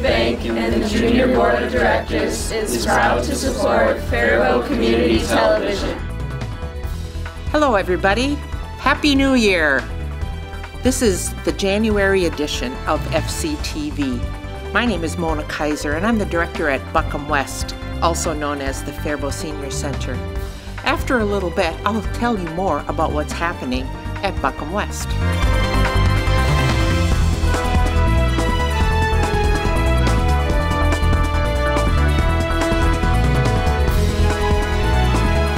Bank and the Junior Board of Directors is proud to support Faribault Community Television. Hello everybody, Happy New Year! This is the January edition of FCTV. My name is Mona Kaiser and I'm the director at Buckham West, also known as the Faribault Senior Center. After a little bit, I'll tell you more about what's happening at Buckham West.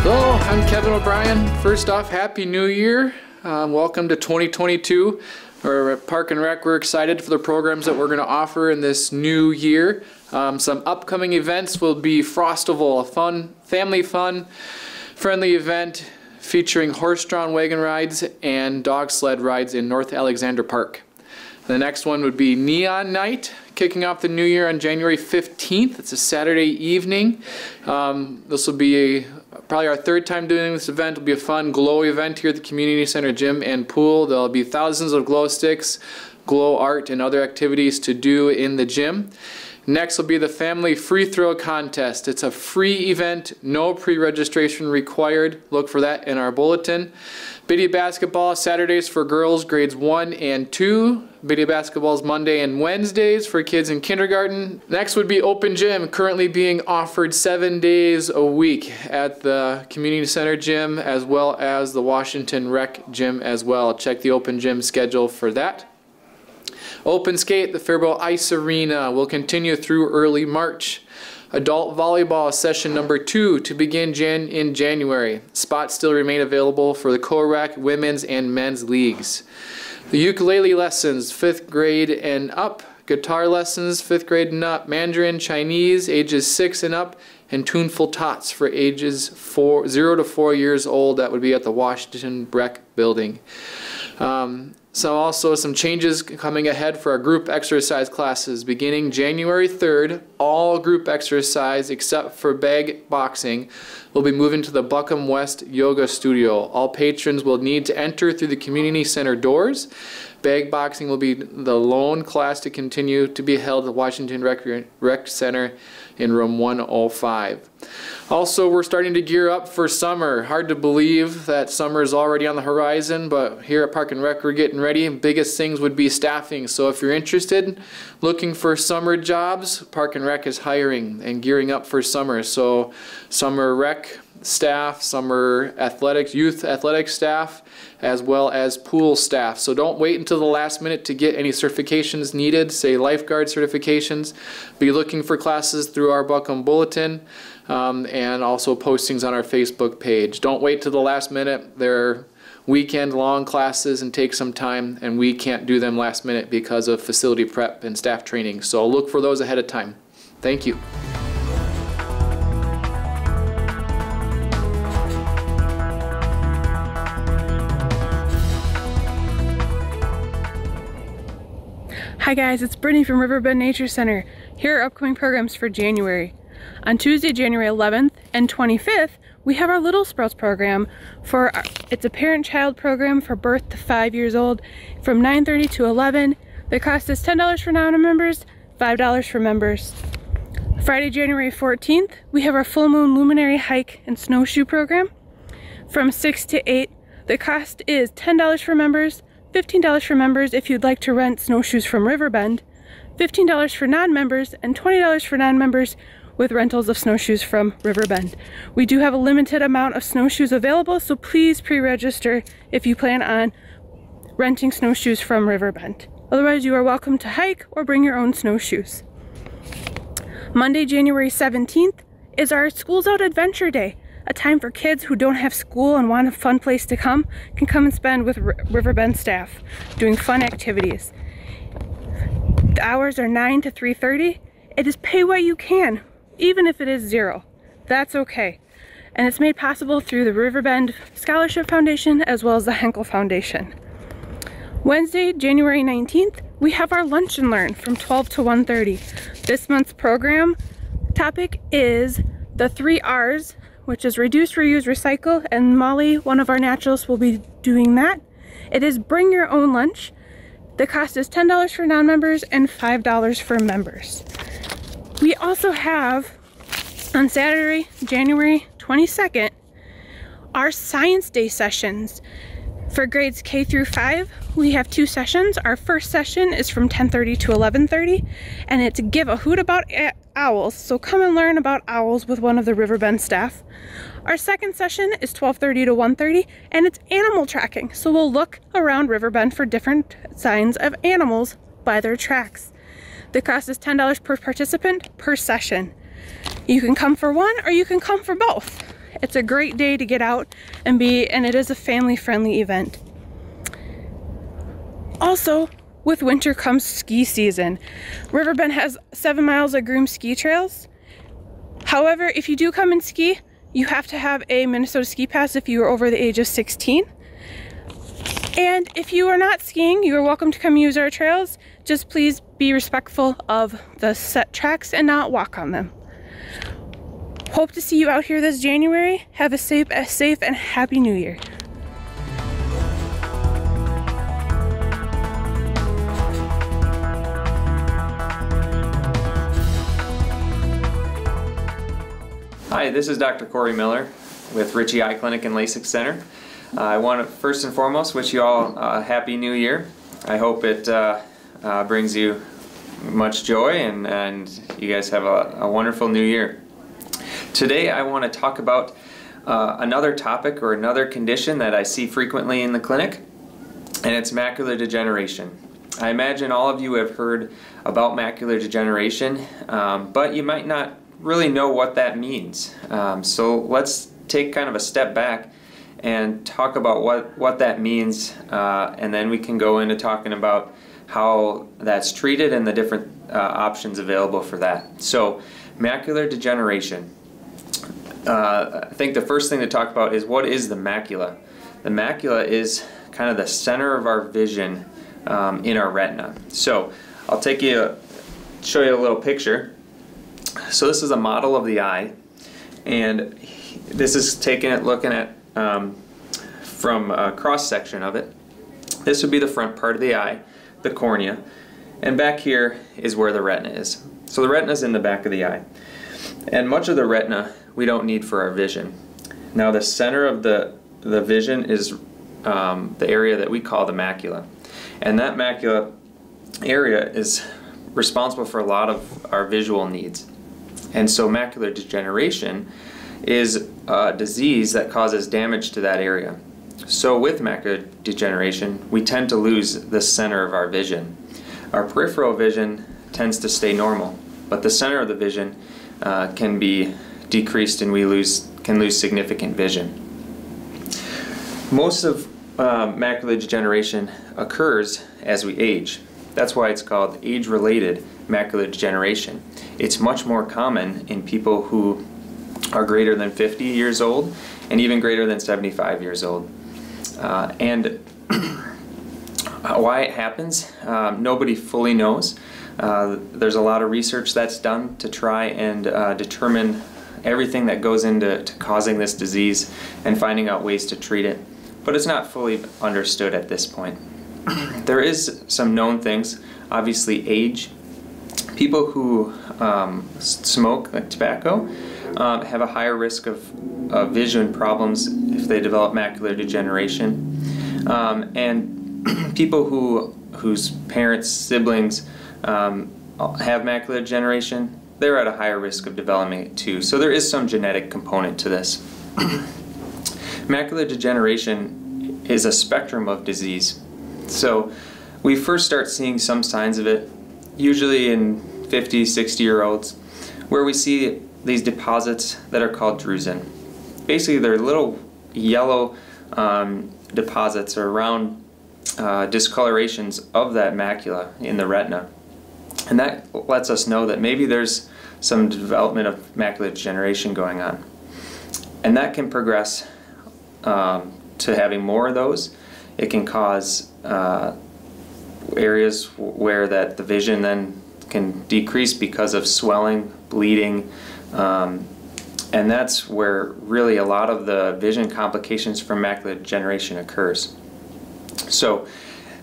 Hello, I'm Kevin O'Brien. First off, Happy New Year. Welcome to 2022. We're at Park and Rec. We're excited for the programs that we're going to offer in this new year. Some upcoming events will be Frostival, a fun, family fun, friendly event featuring horse-drawn wagon rides and dog sled rides in North Alexander Park. The next one would be Neon Night, kicking off the new year on January 15th. It's a Saturday evening. This will be probably our third time doing this event. It'll be a fun glow event here at the Community Center Gym and Pool. There'll be thousands of glow sticks, glow art, and other activities to do in the gym. Next will be the Family Free Throw Contest. It's a free event, no pre-registration required. Look for that in our bulletin. Biddy basketball, Saturdays for girls, grades 1 and 2. Biddy basketball is Monday and Wednesdays for kids in kindergarten. Next would be Open Gym, currently being offered 7 days a week at the Community Center Gym as well as the Washington Rec Gym as well. Check the Open Gym schedule for that. Open Skate, the Faribault Ice Arena, will continue through early March. Adult Volleyball session number 2 to begin in January. Spots still remain available for the co-rec, women's, and men's leagues. The ukulele lessons, 5th grade and up. Guitar lessons, 5th grade and up. Mandarin, Chinese, ages 6 and up. And Tuneful Tots for ages 0 to 4 years old. That would be at the Washington Rec building. So also some changes coming ahead for our group exercise classes. Beginning January 3rd, all group exercise except for bag boxing will be moving to the Buckham West Yoga Studio. All patrons will need to enter through the community center doors. Bag boxing will be the lone class to continue to be held at Washington Rec Center in room 105. Also, we're starting to gear up for summer. Hard to believe that summer is already on the horizon, but here at Park and Rec we're getting ready. Biggest things would be staffing. So if you're interested, looking for summer jobs, Park and Rec is hiring and gearing up for summer. So summer rec staff, summer athletics, youth athletic staff, as well as pool staff. So don't wait until the last minute to get any certifications needed, say lifeguard certifications. Be looking for classes through our Buckham Bulletin and also postings on our Facebook page. Don't wait till the last minute. They're weekend-long classes and take some time, and we can't do them last minute because of facility prep and staff training. So look for those ahead of time. Thank you. Hi guys, it's Brittany from Riverbend Nature Center. Here are upcoming programs for January. On Tuesday, January 11th and 25th, we have our Little Sprouts program. It's a parent-child program for birth to 5 years old from 9:30 to 11. The cost is $10 for non-members, $5 for members. Friday, January 14th, we have our Full Moon Luminary Hike and Snowshoe program from 6 to 8. The cost is $10 for members, $15 for members if you'd like to rent snowshoes from Riverbend, $15 for non-members, and $20 for non-members with rentals of snowshoes from Riverbend. We do have a limited amount of snowshoes available, so please pre-register if you plan on renting snowshoes from Riverbend. Otherwise, you are welcome to hike or bring your own snowshoes. Monday, January 17th is our Schools Out Adventure Day. A time for kids who don't have school and want a fun place to come can come and spend with Riverbend staff doing fun activities. The hours are 9 to 3:30. It is pay what you can, even if it is zero. That's okay. And it's made possible through the Riverbend Scholarship Foundation as well as the Henkel Foundation. Wednesday, January 19th, we have our Lunch and Learn from 12 to 1:30. This month's program topic is the 3 R's, which is reduce, reuse, recycle, and Molly, one of our naturalists, will be doing that. It is bring your own lunch. The cost is $10 for non-members and $5 for members. We also have, on Saturday, January 22nd, our Science Day sessions. For grades K through 5, we have 2 sessions. Our first session is from 10:30 to 11:30, and it's Give a Hoot About Owls, so come and learn about owls with one of the Riverbend staff. Our second session is 12:30 to 1:30, and it's animal tracking, so we'll look around Riverbend for different signs of animals by their tracks. The cost is $10 per participant per session. You can come for one or you can come for both. It's a great day to get out and it is a family-friendly event. Also, with winter comes ski season. Riverbend has 7 miles of groomed ski trails. However, if you do come and ski, you have to have a Minnesota ski pass if you are over the age of 16. And if you are not skiing, you are welcome to come use our trails. Just please be respectful of the set tracks and not walk on them. Hope to see you out here this January. Have a safe and happy New Year. Hi, this is Dr. Corey Miller with Ritchie Eye Clinic and LASIK Center. I want to first and foremost wish you all a happy new year. I hope it brings you much joy and you guys have a wonderful new year. Today I want to talk about another topic or another condition that I see frequently in the clinic, and it's macular degeneration. I imagine all of you have heard about macular degeneration, but you might not really know what that means. So let's take kind of a step back and talk about what that means, and then we can go into talking about how that's treated and the different options available for that. So macular degeneration. I think the first thing to talk about is, what is the macula? The macula is kind of the center of our vision in our retina. So I'll show you a little picture. So this is a model of the eye, and this is looking at from a cross section of it. This would be the front part of the eye, the cornea, and back here is where the retina is. So the retina is in the back of the eye, and much of the retina we don't need for our vision. Now the center of the vision is the area that we call the macula, and that macula area is responsible for a lot of our visual needs. And so macular degeneration is a disease that causes damage to that area. So with macular degeneration, we tend to lose the center of our vision. Our peripheral vision tends to stay normal, but the center of the vision can be decreased, and we can lose significant vision. Most of macular degeneration occurs as we age. That's why it's called age-related macular degeneration. It's much more common in people who are greater than 50 years old and even greater than 75 years old. And why it happens, nobody fully knows. There's a lot of research that's done to try and determine everything that goes into causing this disease and finding out ways to treat it. But it's not fully understood at this point. There is some known things. Obviously, age. People who smoke, like tobacco, have a higher risk of vision problems if they develop macular degeneration. And people whose parents, siblings have macular degeneration, they're at a higher risk of developing it too. So there is some genetic component to this. Macular degeneration is a spectrum of disease. So we first start seeing some signs of it usually in 50, 60-year-olds, where we see these deposits that are called drusen. Basically, they're little yellow deposits or round discolorations of that macula in the retina. And that lets us know that maybe there's some development of macular degeneration going on. And that can progress to having more of those. It can cause areas where the vision then can decrease because of swelling, bleeding, and that's where really a lot of the vision complications from macular degeneration occurs. So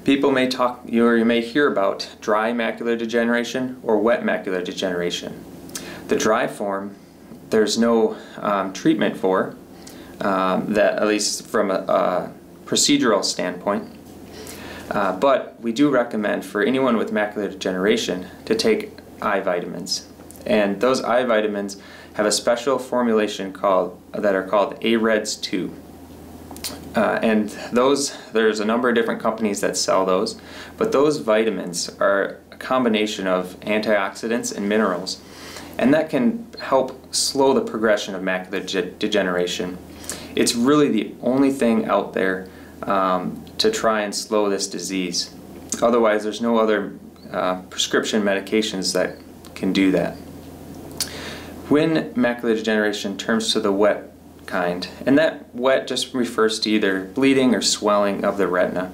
People may talk, you may hear about dry macular degeneration or wet macular degeneration. The dry form, there's no treatment for, that at least from a procedural standpoint. But we do recommend for anyone with macular degeneration to take eye vitamins. And those eye vitamins have a special formulation that are called AREDS 2. And there's a number of different companies that sell those, but those vitamins are a combination of antioxidants and minerals, and that can help slow the progression of macular degeneration. It's really the only thing out there to try and slow this disease. Otherwise, there's no other prescription medications that can do that. When macular degeneration turns to the wet kind, and that wet just refers to either bleeding or swelling of the retina,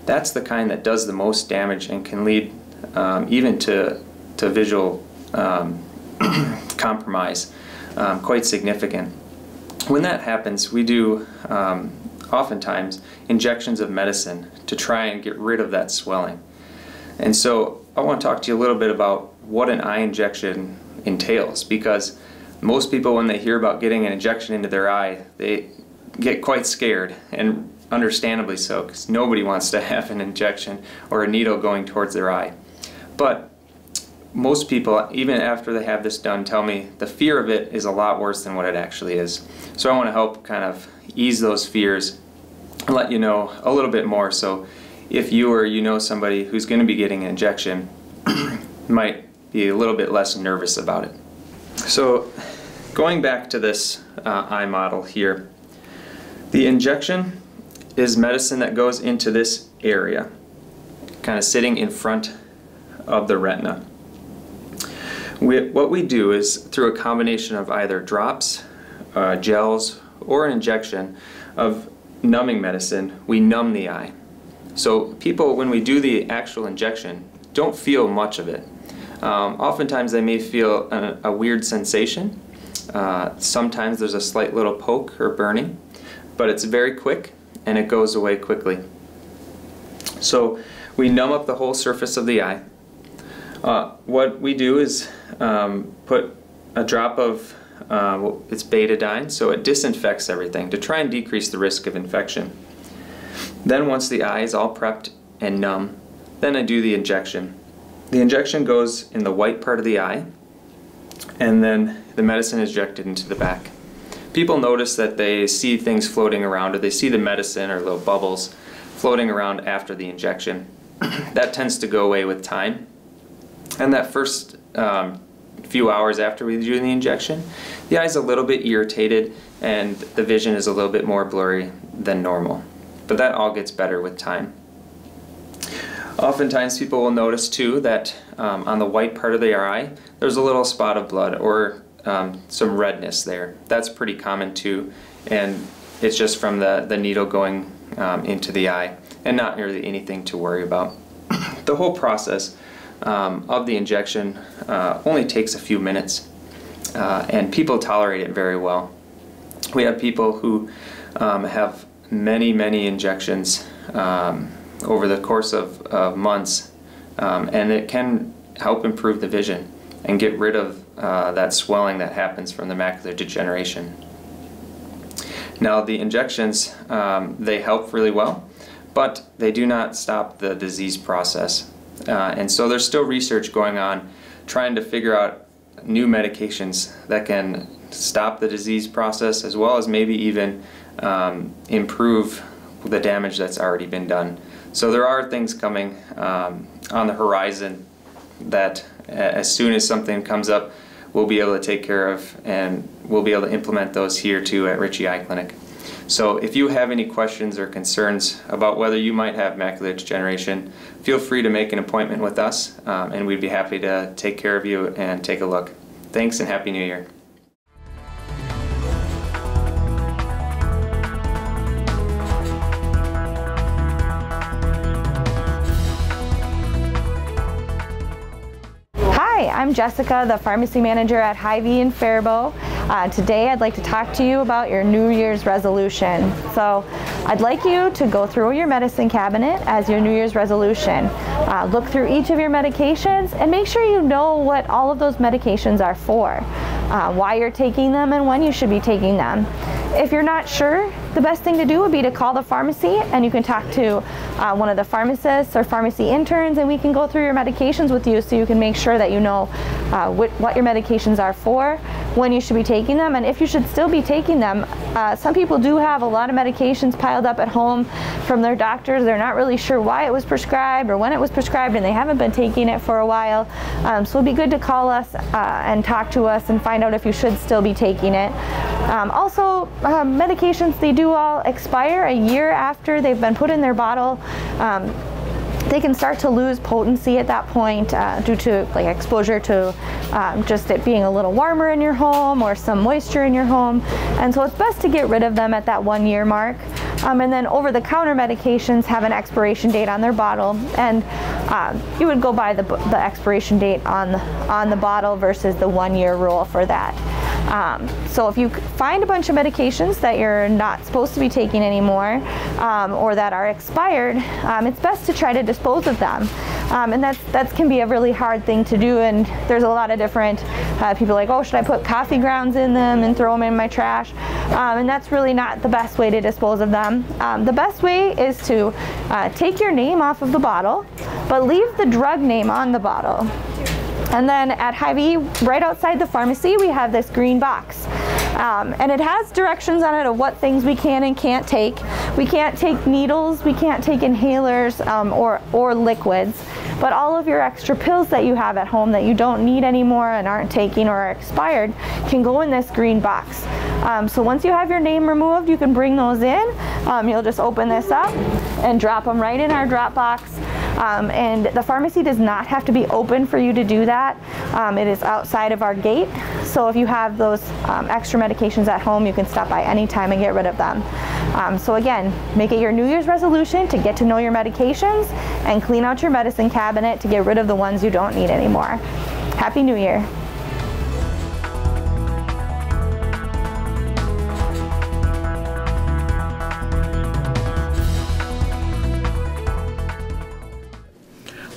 that's the kind that does the most damage and can lead even to visual compromise, quite significant. When that happens, we do oftentimes injections of medicine to try and get rid of that swelling. And so I want to talk to you a little bit about what an eye injection entails, because most people, when they hear about getting an injection into their eye, they get quite scared, and understandably so, because nobody wants to have an injection or a needle going towards their eye. But most people, even after they have this done, tell me the fear of it is a lot worse than what it actually is. So I want to help kind of ease those fears and let you know a little bit more. So if you or you know somebody who's going to be getting an injection, might be a little bit less nervous about it. So going back to this eye model here, the injection is medicine that goes into this area, kind of sitting in front of the retina. What we do is, through a combination of either drops, gels, or an injection of numbing medicine, we numb the eye. So people, when we do the actual injection, don't feel much of it. Oftentimes they may feel a weird sensation. Sometimes there's a slight little poke or burning, but it's very quick and it goes away quickly. So we numb up the whole surface of the eye. What we do is put a drop of it's betadine, so it disinfects everything to try and decrease the risk of infection. Then once the eye is all prepped and numb, then I do the injection. The injection goes in the white part of the eye, and then the medicine is injected into the back. People notice that they see things floating around, or they see the medicine or little bubbles floating around after the injection. That tends to go away with time. And that first few hours after we do the injection, the eye's a little bit irritated and the vision is a little bit more blurry than normal. But that all gets better with time. Oftentimes people will notice too that on the white part of their eye, there's a little spot of blood or some redness there. That's pretty common too, and it's just from the needle going into the eye, and not really anything to worry about. The whole process of the injection only takes a few minutes, and people tolerate it very well. We have people who have many injections over the course of months, and it can help improve the vision and get rid of that swelling that happens from the macular degeneration. Now the injections, they help really well, but they do not stop the disease process. And so there's still research going on trying to figure out new medications that can stop the disease process, as well as maybe even improve the damage that's already been done. So there are things coming on the horizon that as soon as something comes up, we'll be able to take care of, and we'll be able to implement those here too at Ritchie Eye Clinic. So if you have any questions or concerns about whether you might have macular degeneration, feel free to make an appointment with us, and we'd be happy to take care of you and take a look. Thanks and Happy New Year. Hi, I'm Jessica, the pharmacy manager at Hy-Vee in Faribault. Today I'd like to talk to you about your New Year's resolution. So I'd like you to go through your medicine cabinet as your New Year's resolution. Look through each of your medications and make sure you know what all of those medications are for, why you're taking them and when you should be taking them. If you're not sure, the best thing to do would be to call the pharmacy, and you can talk to one of the pharmacists or pharmacy interns, and we can go through your medications with you so you can make sure that you know what your medications are for, when you should be taking them, and if you should still be taking them. Some people do have a lot of medications piled up at home from their doctors. They're not really sure why it was prescribed or when it was prescribed, and they haven't been taking it for a while. So it'd be good to call us and talk to us and find out if you should still be taking it. Also, medications, they do all expire a year after they've been put in their bottle. They can start to lose potency at that point due to like exposure to just it being a little warmer in your home or some moisture in your home. And so it's best to get rid of them at that 1 year mark. And then over-the-counter medications have an expiration date on their bottle, and you would go by the expiration date on the bottle versus the 1 year rule for that. So if you find a bunch of medications that you're not supposed to be taking anymore or that are expired, it's best to try to dispose of them. And that can be a really hard thing to do, and there's a lot of different people like, oh, should I put coffee grounds in them and throw them in my trash? And that's really not the best way to dispose of them. The best way is to take your name off of the bottle, but leave the drug name on the bottle. And then at Hy-Vee, right outside the pharmacy, we have this green box. And it has directions on it of what things we can and can't take. We can't take needles, we can't take inhalers or liquids, but all of your extra pills that you have at home that you don't need anymore and aren't taking or are expired can go in this green box. So once you have your name removed, you can bring those in. You'll just open this up and drop them right in our drop box. And the pharmacy does not have to be open for you to do that. It is outside of our gate. So if you have those extra medications at home, you can stop by anytime and get rid of them. So again, make it your New Year's resolution to get to know your medications and clean out your medicine cabinet to get rid of the ones you don't need anymore. Happy New Year.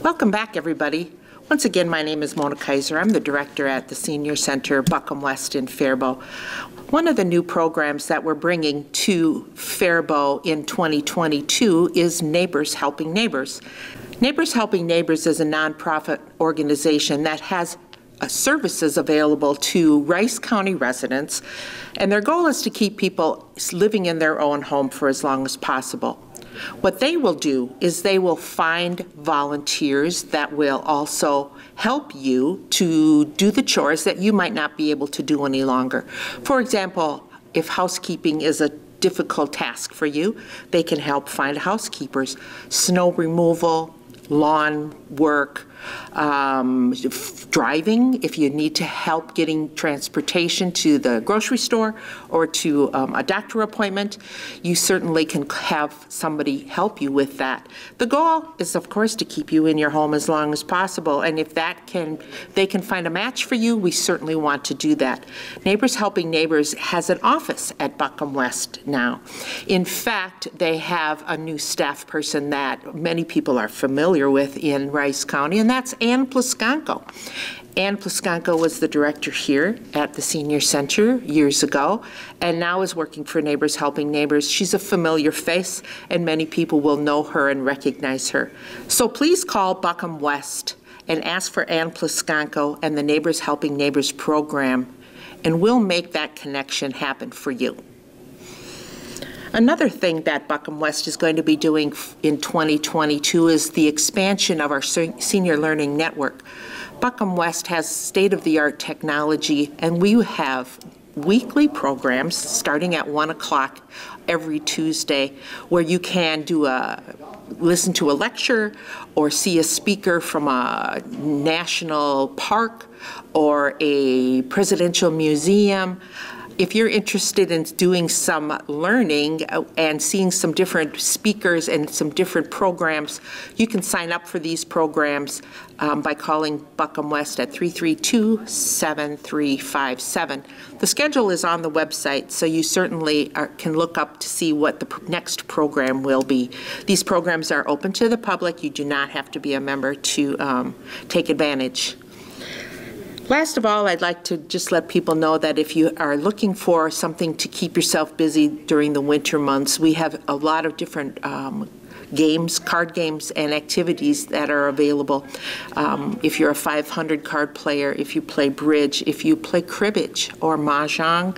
Welcome back, everybody. Once again, my name is Mona Kaiser. I'm the director at the Senior Center, Buckham West in Faribault. One of the new programs that we're bringing to Faribault in 2022 is Neighbors Helping Neighbors. Neighbors Helping Neighbors is a nonprofit organization that has services available to Rice County residents, and their goal is to keep people living in their own home for as long as possible. What they will do is they will find volunteers that will also help you to do the chores that you might not be able to do any longer. For example, if housekeeping is a difficult task for you, they can help find housekeepers. Snow removal, lawn work, driving, if you need to help getting transportation to the grocery store or to a doctor appointment, you certainly can have somebody help you with that. The goal is, of course, to keep you in your home as long as possible, and if they can find a match for you, we certainly want to do that. Neighbors Helping Neighbors has an office at Buckham West now. In fact, they have a new staff person that many people are familiar with in Rice County, and that's Ann Pliskanko. Ann Pliskanko was the director here at the Senior Center years ago, and now is working for Neighbors Helping Neighbors. She's a familiar face, and many people will know her and recognize her. So please call Buckham West and ask for Ann Pliskanko and the Neighbors Helping Neighbors program, and we'll make that connection happen for you. Another thing that Buckham West is going to be doing in 2022 is the expansion of our Senior Learning Network. Buckham West has state-of-the-art technology, and we have weekly programs starting at 1 o'clock every Tuesday where you can listen to a lecture or see a speaker from a national park or a presidential museum. if you're interested in doing some learning and seeing some different speakers and some different programs, you can sign up for these programs by calling Buckham West at 332-7357. The schedule is on the website, so you certainly can look up to see what the next program will be. These programs are open to the public. You do not have to be a member to take advantage. Last of all, I'd like to just let people know that if you are looking for something to keep yourself busy during the winter months, we have a lot of different games, card games, and activities that are available. If you're a 500 card player, if you play bridge, if you play cribbage or mahjong,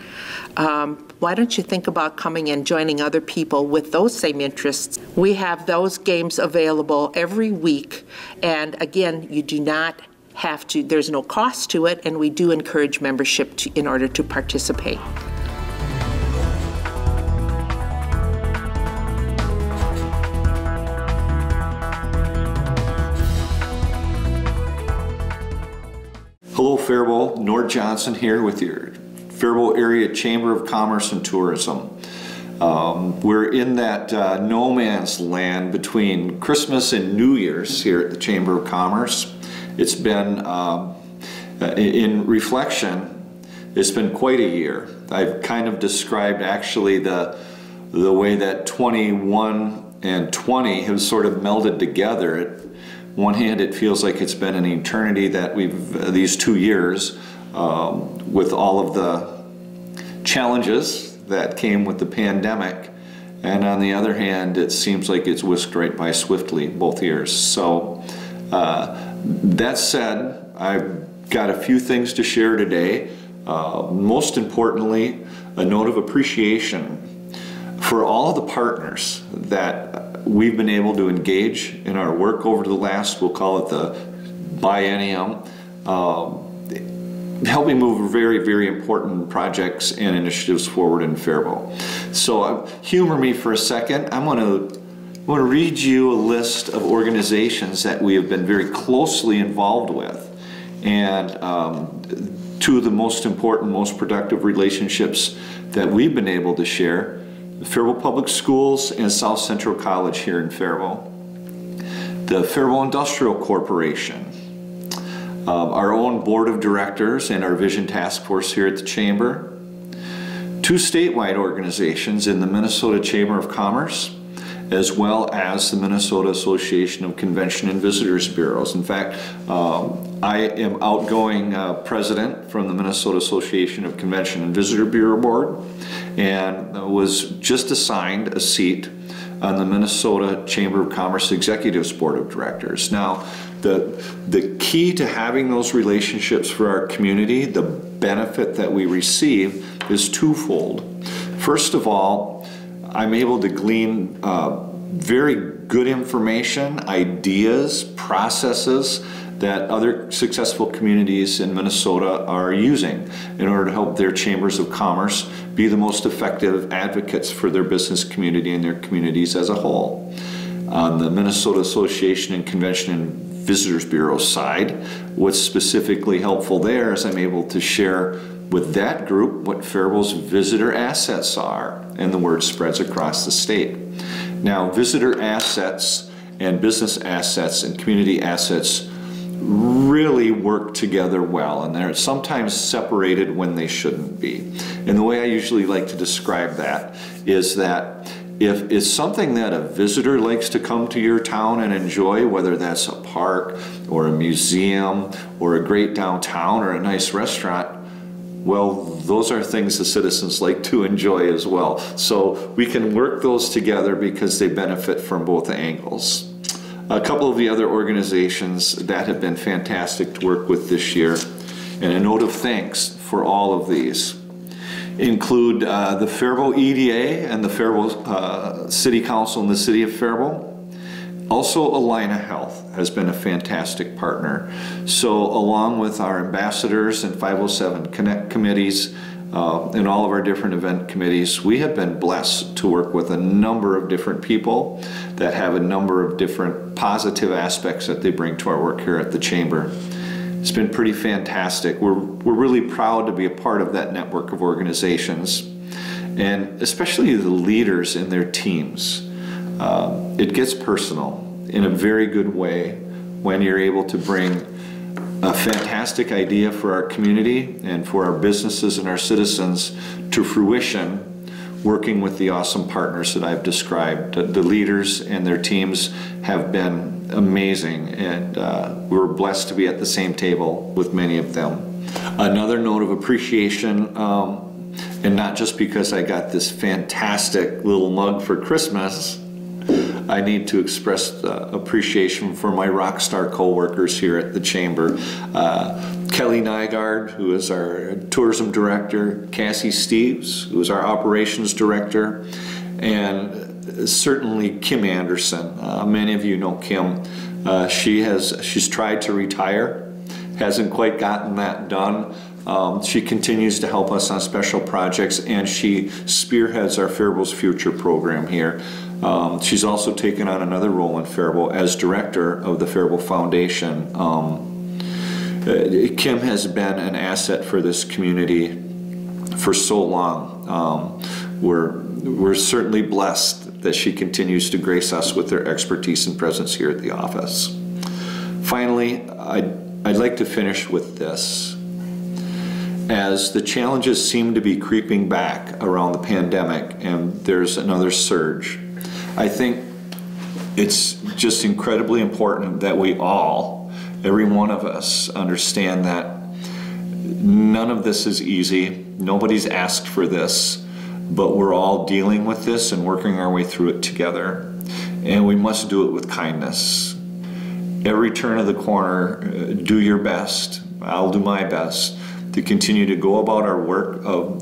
why don't you think about coming and joining other people with those same interests? We have those games available every week, and again, you do not have to, there's no cost to it, and we do encourage membership in order to participate. Hello Faribault, Nord Johnson here with your Faribault Area Chamber of Commerce and Tourism. We're in that no man's land between Christmas and New Year's here at the Chamber of Commerce. It's been, in reflection, it's been quite a year. I've kind of described actually the way that 21 and 20 have sort of melded together. At one hand, it feels like it's been an eternity that these 2 years, with all of the challenges that came with the pandemic. And on the other hand, it seems like it's whisked right by swiftly both years. So that said, I've got a few things to share today. Most importantly, a note of appreciation for all of the partners that we've been able to engage in our work over the last, we'll call it the biennium, helping move very, very important projects and initiatives forward in Faribault. So humor me for a second. I want to read you a list of organizations that we have been very closely involved with, and two of the most important, most productive relationships that we've been able to share: the Faribault Public Schools and South Central College here in Faribault, the Faribault Industrial Corporation, our own board of directors and our vision task force here at the Chamber, two statewide organizations in the Minnesota Chamber of Commerce, as well as the Minnesota Association of Convention and Visitors Bureaus. In fact, I am outgoing president from the Minnesota Association of Convention and Visitor Bureau Board, and was just assigned a seat on the Minnesota Chamber of Commerce Executives Board of Directors. Now, the key to having those relationships for our community, the benefit that we receive, is twofold. First of all, I'm able to glean very good information, ideas, processes that other successful communities in Minnesota are using in order to help their chambers of commerce be the most effective advocates for their business community and their communities as a whole. On the Minnesota Association and Convention and Visitors Bureau side, what's specifically helpful there is I'm able to share with that group what Faribault's visitor assets are, and the word spreads across the state. Now, visitor assets and business assets and community assets really work together well, and they're sometimes separated when they shouldn't be. And the way I usually like to describe that is that if it's something that a visitor likes to come to your town and enjoy, whether that's a park or a museum or a great downtown or a nice restaurant, well, those are things the citizens like to enjoy as well. So we can work those together because they benefit from both angles. A couple of the other organizations that have been fantastic to work with this year, and a note of thanks for all of these, include the Faribault EDA and the Faribault City Council in the City of Faribault. Also, Alina Health has been a fantastic partner. So along with our ambassadors and 507 Connect committees and all of our different event committees, we have been blessed to work with a number of different people that have a number of different positive aspects that they bring to our work here at the Chamber. It's been pretty fantastic. We're really proud to be a part of that network of organizations, and especially the leaders in their teams. It gets personal in a very good way when you're able to bring a fantastic idea for our community and for our businesses and our citizens to fruition, working with the awesome partners that I've described. The leaders and their teams have been amazing, and we're blessed to be at the same table with many of them. Another note of appreciation, and not just because I got this fantastic little mug for Christmas, I need to express appreciation for my rock star co-workers here at the Chamber. Kelly Nygaard, who is our tourism director, Cassie Steves, who is our operations director, and certainly Kim Anderson. Many of you know Kim. She's tried to retire, hasn't quite gotten that done. She continues to help us on special projects, and she spearheads our Faribault's Future program here. She's also taken on another role in Faribault as director of the Faribault Foundation. Kim has been an asset for this community for so long. We're certainly blessed that she continues to grace us with her expertise and presence here at the office. Finally, I'd like to finish with this. As the challenges seem to be creeping back around the pandemic and there's another surge, I think it's just incredibly important that we all, every one of us, understand that none of this is easy. Nobody's asked for this, but we're all dealing with this and working our way through it together. And we must do it with kindness. Every turn of the corner, do your best. I'll do my best to continue to go about our work of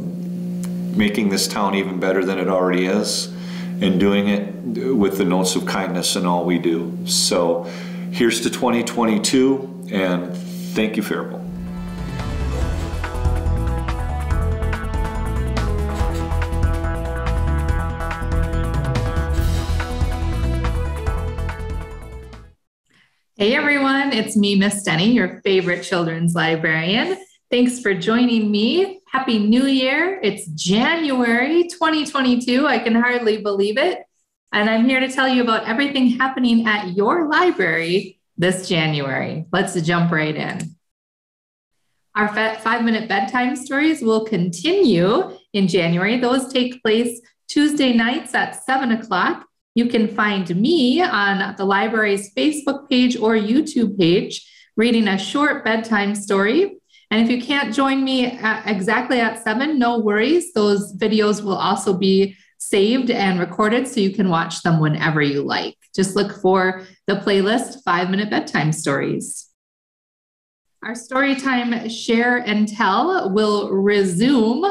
making this town even better than it already is, and doing it with the notes of kindness in all we do. So here's to 2022, and thank you, Faribault. Hey everyone, it's me, Miss Denny, your favorite children's librarian. Thanks for joining me. Happy New Year. It's January 2022. I can hardly believe it. And I'm here to tell you about everything happening at your library this January. Let's jump right in. Our 5-minute bedtime stories will continue in January. Those take place Tuesday nights at 7 o'clock. You can find me on the library's Facebook page or YouTube page reading a short bedtime story. And if you can't join me exactly at 7, no worries. Those videos will also be saved and recorded so you can watch them whenever you like. Just look for the playlist 5-minute bedtime stories. Our Storytime Share and Tell will resume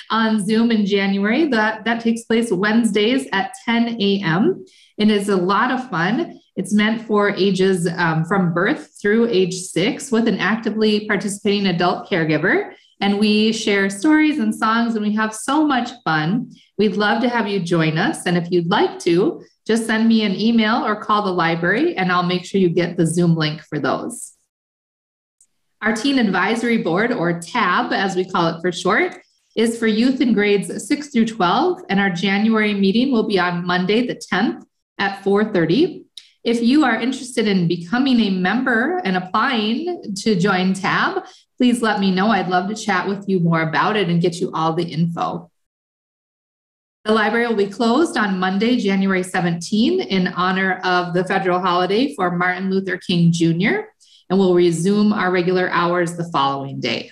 on Zoom in January. That takes place Wednesdays at 10 a.m. It is a lot of fun. It's meant for ages from birth through age 6 with an actively participating adult caregiver. And we share stories and songs, and we have so much fun. We'd love to have you join us. And if you'd like to, just send me an email or call the library, and I'll make sure you get the Zoom link for those. Our Teen Advisory Board, or TAB, as we call it for short, is for youth in grades 6 through 12. And our January meeting will be on Monday, the 10th at 4:30. If you are interested in becoming a member and applying to join TAB, please let me know. I'd love to chat with you more about it and get you all the info. The library will be closed on Monday, January 17, in honor of the federal holiday for Martin Luther King Jr., and we'll resume our regular hours the following day.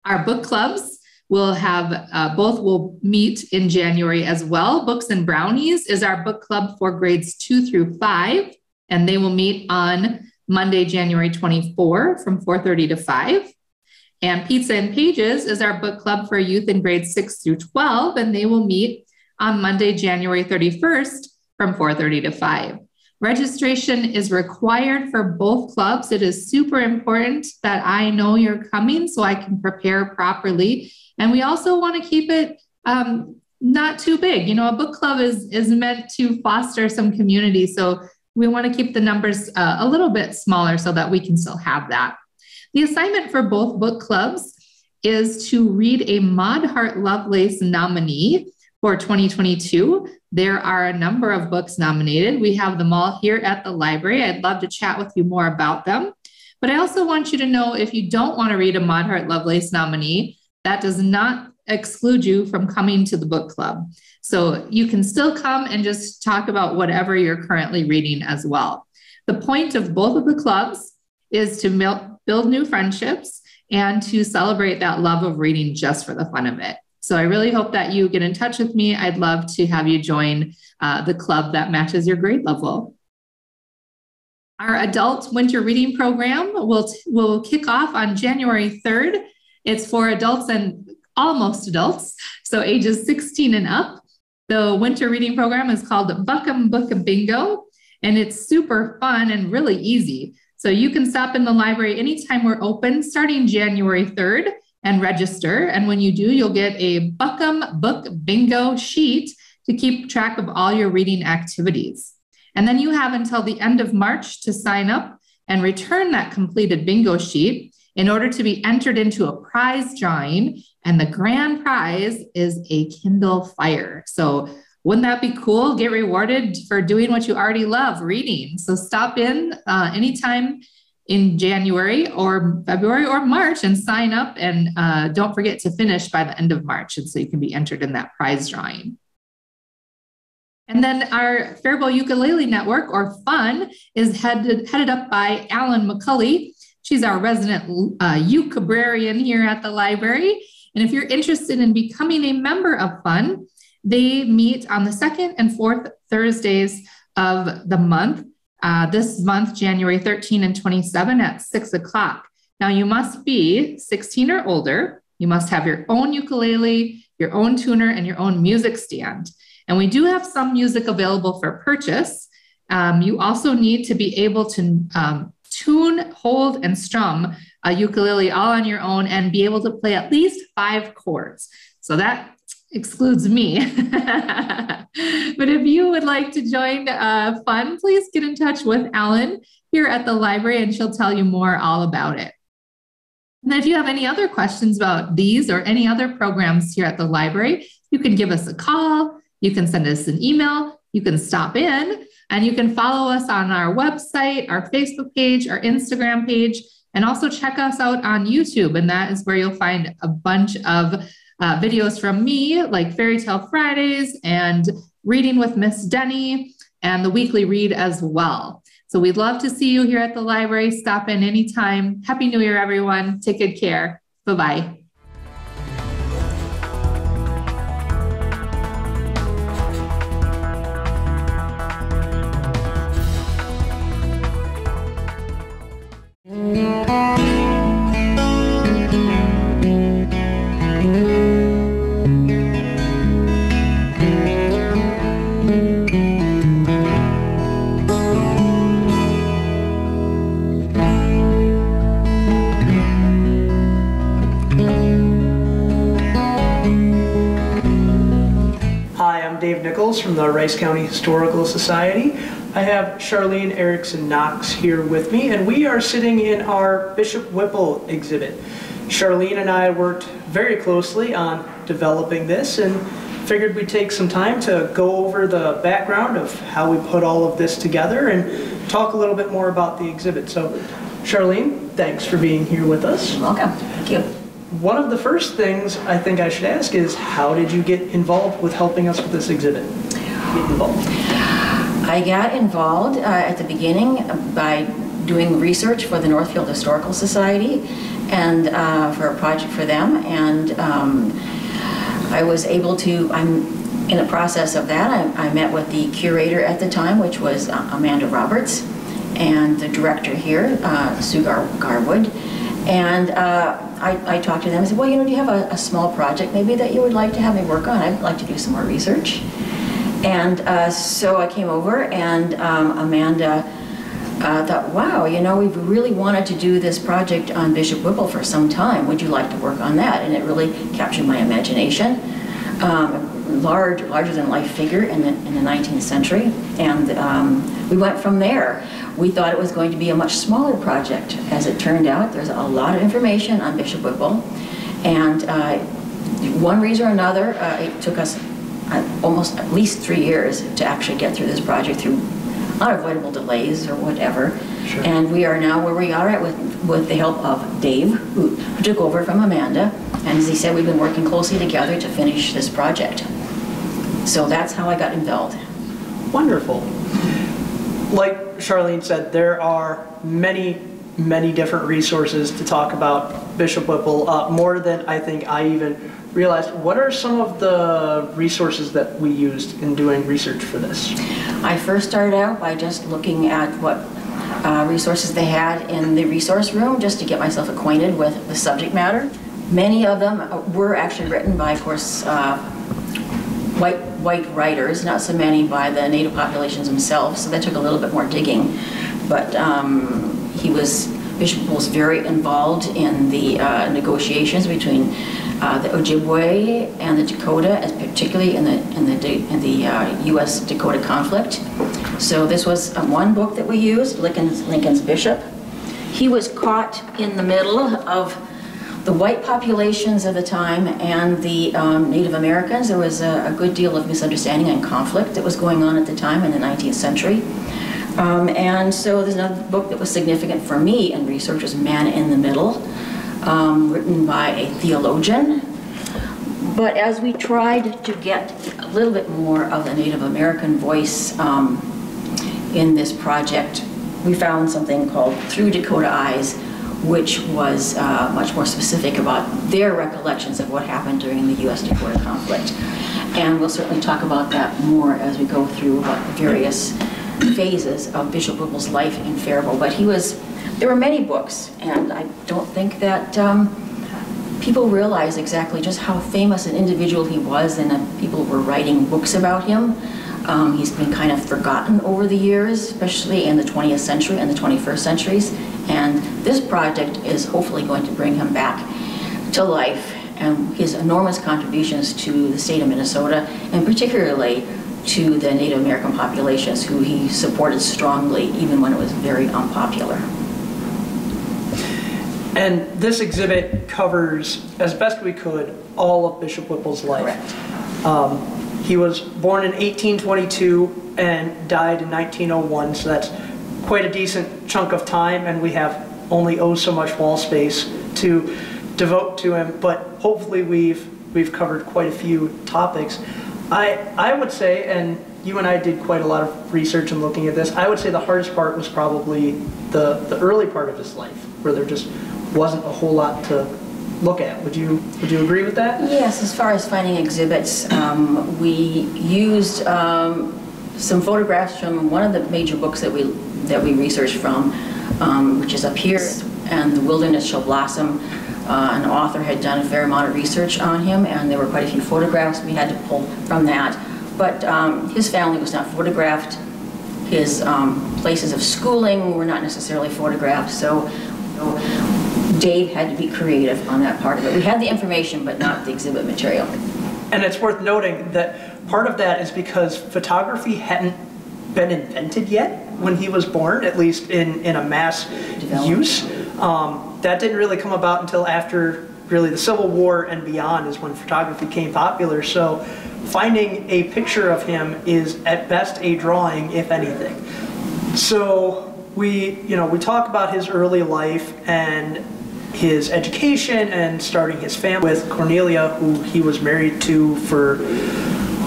Our book clubs will have, both will meet in January as well. Books and Brownies is our book club for grades 2 through 5, and they will meet on Monday, January 24 from 4:30 to 5. And Pizza and Pages is our book club for youth in grades 6 through 12, and they will meet on Monday, January 31st from 4:30 to 5. Registration is required for both clubs. It is super important that I know you're coming so I can prepare properly. And we also want to keep it not too big. You know, a book club is meant to foster some community. So We want to keep the numbers a little bit smaller so that we can still have that. The assignment for both book clubs is to read a Maud Hart Lovelace nominee for 2022. There are a number of books nominated. We have them all here at the library. I'd love to chat with you more about them. But I also want you to know, if you don't want to read a Maud Hart Lovelace nominee, that does not exclude you from coming to the book club. So you can still come and just talk about whatever you're currently reading as well. The point of both of the clubs is to build new friendships and to celebrate that love of reading just for the fun of it. So I really hope that you get in touch with me. I'd love to have you join the club that matches your grade level. Our adult winter reading program will kick off on January 3rd. It's for adults and almost adults, so ages 16 and up. The winter reading program is called Buck'em Book Bingo, and it's super fun and really easy. So you can stop in the library anytime we're open starting January 3rd and register. And when you do, you'll get a Buck'em Book Bingo sheet to keep track of all your reading activities. And then you have until the end of March to sign up and return that completed bingo sheet in order to be entered into a prize drawing. And the grand prize is a Kindle Fire. So wouldn't that be cool? Get rewarded for doing what you already love, reading. So stop in anytime in January or February or March and sign up. And don't forget to finish by the end of March. And so you can be entered in that prize drawing. And then our Faribault Ukulele Network, or FUN, is headed up by Alan McCulley. She's our resident ukebrarian here at the library. And if you're interested in becoming a member of FUN, they meet on the 2nd and 4th Thursdays of the month. This month, January 13 and 27 at 6 o'clock. Now, you must be 16 or older. You must have your own ukulele, your own tuner, and your own music stand. And we do have some music available for purchase. You also need to be able to tune, hold, and strum a ukulele all on your own and be able to play at least 5 chords. So that excludes me. But if you would like to join FUN, please get in touch with Ellen here at the library and she'll tell you more all about it. And then if you have any other questions about these or any other programs here at the library, you can give us a call, you can send us an email, you can stop in, and you can follow us on our website, our Facebook page, our Instagram page, and also check us out on YouTube. And that is where you'll find a bunch of videos from me, like Fairy Tale Fridays and Reading with Miss Denny, and the weekly read as well. So we'd love to see you here at the library. Stop in anytime. Happy New Year, everyone. Take good care. Bye-bye. From the Rice County Historical Society. I have Charlene Erickson Knox here with me, and we are sitting in our Bishop Whipple exhibit. Charlene and I worked very closely on developing this and figured we'd take some time to go over the background of how we put all of this together and talk a little bit more about the exhibit. So Charlene, thanks for being here with us. You're welcome. Thank you. One of the first things I think I should ask is, how did you get involved with helping us with this exhibit? I got involved at the beginning by doing research for the Northfield Historical Society and for a project for them, and I was able to, I'm in the process of that, I met with the curator at the time, which was Amanda Roberts, and the director here, Sue Garwood, and I talked to them and said, well, you know, do you have a small project maybe that you would like to have me work on? I'd like to do some more research. And so I came over, and Amanda thought, wow, you know, we've really wanted to do this project on Bishop Whipple for some time. Would you like to work on that? And it really captured my imagination. larger than life figure in the 19th century, and we went from there. We thought it was going to be a much smaller project. As it turned out, there's a lot of information on Bishop Whipple, and one reason or another, it took us almost at least 3 years to actually get through this project through unavoidable delays or whatever. Sure. And we are now where we are at with the help of Dave, who took over from Amanda. And as he said, we've been working closely together to finish this project. So that's how I got involved. Wonderful. Like Charlene said, there are many different resources to talk about Bishop Whipple, more than I think I even realized. What are some of the resources that we used in doing research for this? I first started out by just looking at what resources they had in the resource room, just to get myself acquainted with the subject matter. Many of them were actually written by, of course, white writers, not so many by the native populations themselves, so that took a little bit more digging. But Bishop was very involved in the negotiations between the Ojibwe and the Dakota, particularly in the U.S. Dakota conflict. So this was one book that we used, Lincoln's Bishop. He was caught in the middle of the white populations of the time and the Native Americans. There was a good deal of misunderstanding and conflict that was going on at the time in the 19th century. And so there's another book that was significant for me in research, was Man in the Middle, written by a theologian. But as we tried to get a little bit more of the Native American voice in this project, we found something called Through Dakota Eyes, which was much more specific about their recollections of what happened during the U.S. Dakota conflict. And we'll certainly talk about that more as we go through about the various phases of Bishop Whipple's life in Faribault. But there were many books, and I don't think that people realize exactly just how famous an individual he was, and that people were writing books about him. He's been kind of forgotten over the years, especially in the 20th century and the 21st centuries. And this project is hopefully going to bring him back to life, and his enormous contributions to the state of Minnesota, and particularly to the Native American populations, who he supported strongly even when it was very unpopular. And this exhibit covers, as best we could, all of Bishop Whipple's life. Correct. He was born in 1822 and died in 1901, so that's quite a decent chunk of time, and we have only so much wall space to devote to him, but hopefully we've covered quite a few topics. I would say, and you and I did quite a lot of research in looking at this, I would say the hardest part was probably the early part of his life, where there just wasn't a whole lot to look at. Would you agree with that? Yes, as far as finding exhibits, we used some photographs from one of the major books that we researched from, which is up here, and The Wilderness Shall Blossom. An author had done a fair amount of research on him, and there were quite a few photographs we had to pull from that. But his family was not photographed. His places of schooling were not necessarily photographed, so Dave had to be creative on that part of it. We had the information, but not the exhibit material. And it's worth noting that part of that is because photography hadn't been invented yet when he was born, at least in a mass use. That didn't really come about until after really the Civil War and beyond is when photography became popular. So finding a picture of him is at best a drawing, if anything. So we talk about his early life and his education and starting his family with Cornelia, who he was married to for,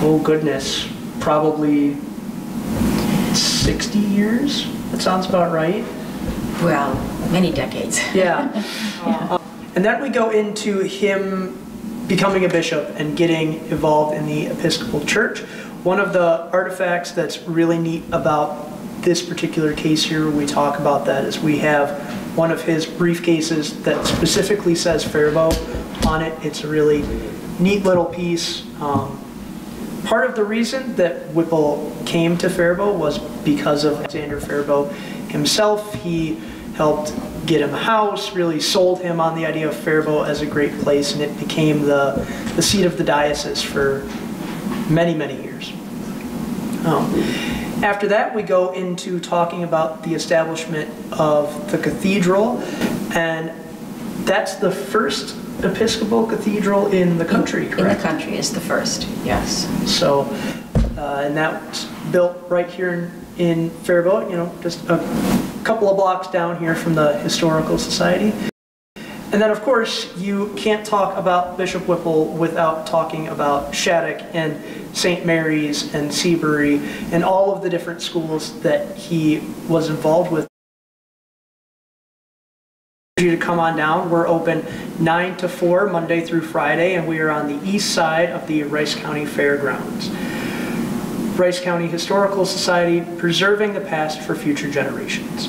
oh goodness, probably 60 years? That sounds about right. Well, many decades. Yeah. And then we go into him becoming a bishop and getting involved in the Episcopal Church. One of the artifacts that's really neat about this particular case here, we talk about that, is we have one of his briefcases that specifically says Faribault on it. It's a really neat little piece. Part of the reason that Whipple came to Faribault was because of Alexander Faribault himself. He helped get him a house, really sold him on the idea of Faribault as a great place, and it became the seat of the diocese for many, many years. After that, we go into talking about the establishment of the cathedral, and that's the first Episcopal cathedral in the country, correct? In the country is the first, yes. So, and that's built right here in Faribault, you know, just a couple of blocks down here from the Historical Society. And then, of course, you can't talk about Bishop Whipple without talking about Shattuck and St. Mary's and Seabury and all of the different schools that he was involved with. You to come on down. We're open 9 to 4 Monday through Friday, and we are on the east side of the Rice County Fairgrounds. Rice County Historical Society, preserving the past for future generations.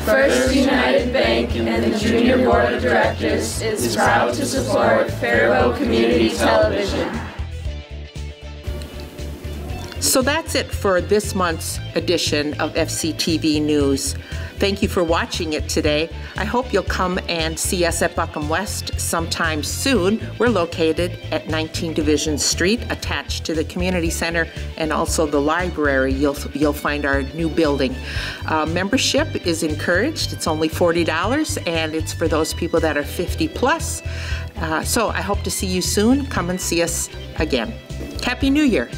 First United Bank and the Junior Board of Directors is proud to support Faribault Community Television. So that's it for this month's edition of FCTV News. Thank you for watching it today. I hope you'll come and see us at Buckham West sometime soon. We're located at 19 Division Street, attached to the community center and also the library. You'll find our new building. Membership is encouraged. It's only $40, and it's for those people that are 50 plus. So I hope to see you soon. Come and see us again. Happy New Year.